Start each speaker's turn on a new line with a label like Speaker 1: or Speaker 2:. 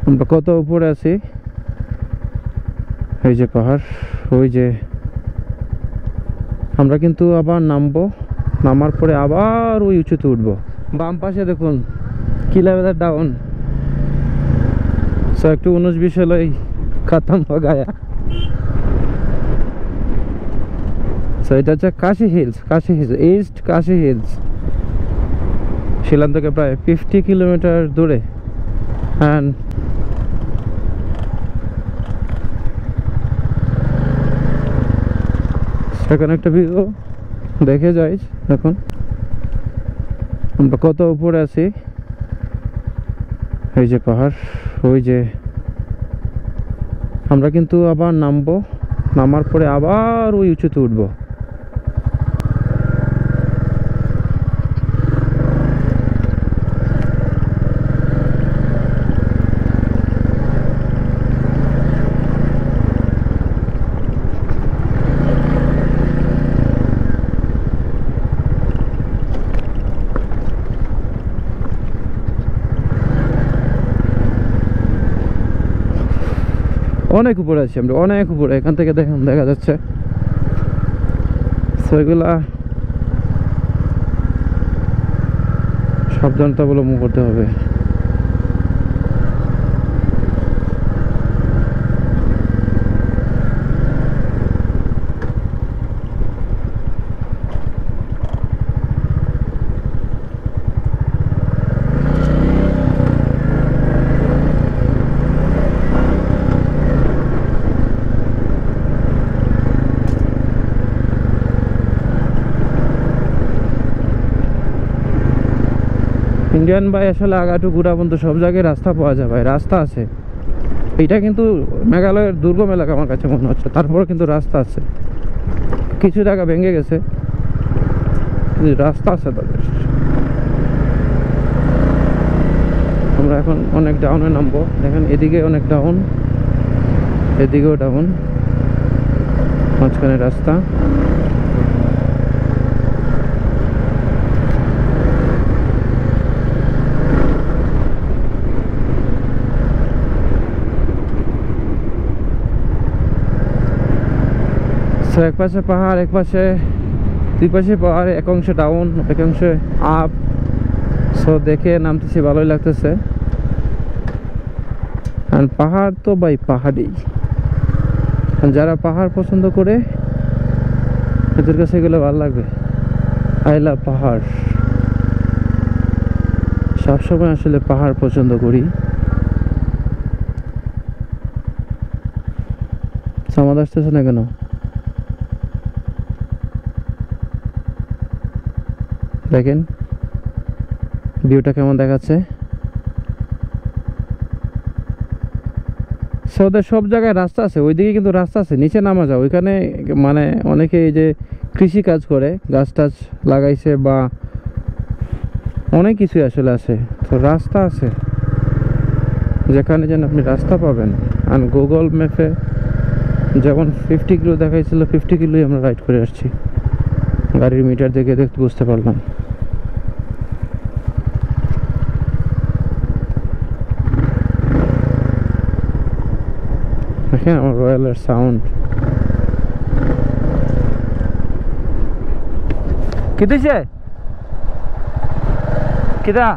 Speaker 1: আমরা কত উপরে আছি, এই যে পাহাড়, ওই যে আমরা কিন্তু আবার নামবো, নামার পরে আবার ওই উঁচুতে উঠবো। বাম পাশে দেখুন কি লেভেলের ডাউন। সো একটু 19-20 হলেই খতম হয়ে গায়া। সো এটা হচ্ছে কাশি হিলস, কাশি হিলস, ইস্ট কাশি হিলস, শিলং থেকে প্রায় 50 কিলোমিটার দূরে। অ্যান্ড সেখানে একটা ভিউ দেখে যাই। এখন আমরা কত উপরে আছি, এই যে পাহাড়, ওই যে আমরা কিন্তু আবার নামবো, নামার পরে আবার ওই উঁচুতে উঠবো। অনেক উপরে আছি আমরা, অনেক উপরে। এখান থেকে দেখুন দেখা যাচ্ছে। সেগুলা সাবধানতা অবলম্বন করতে হবে। ইন্ডিয়ান ভাই আসলে আগাটু গুড়া বন্ধু সব জায়গায় রাস্তা পাওয়া যায় ভাই, রাস্তা আছে। এটা কিন্তু মেঘালয়ের দুর্গম এলাকা আমার কাছে মনে হচ্ছে, তারপরে কিন্তু রাস্তা আছে। কিছু জায়গা ভেঙে গেছে, রাস্তা আছে তাদের। আমরা এখন অনেক ডাউনে নামবো। দেখেন এদিকে অনেক ডাউন, এদিকেও ডাউন, মাঝখানে রাস্তা। এক পাশে পাহাড়, এক পাশে, দুই পাশে পাহাড়, এক অংশে ডাউন, এক অংশে আপ। সো দেখে নামতেছি, ভালোই লাগতেছে। আর পাহাড় তো ভাই পাহাড়ই, যারা পাহাড় পছন্দ করে এদের কাছে এগুলো ভালো লাগবে। আই লাভ পাহাড়, সবসময় আসলে পাহাড় পছন্দ করি। সামাদ আসতেছে না কেন? দেখেন ভিউটা কেমন দেখাচ্ছে। ওদের সব জায়গায় রাস্তা আছে, ওইদিকে কিন্তু রাস্তা আছে, নিচে নামা যায় ওইখানে। মানে অনেকে এই যে কৃষি কাজ করে, গাছ টাছ লাগাইছে বা অনেক কিছুই আসলে আছে। তো রাস্তা আছে যেখানে যেন আপনি রাস্তা পাবেন। আর গুগল ম্যাপে যেমন 50 কিলো দেখাইছিল, 50 কিলোই আমরা রাইড করে আসছি। গাড়ির মিটার দেখে দেখতে বুঝতে পারলাম। দেখেন আমার রয়্যালের সাউন্ড কি দিছে, কিটা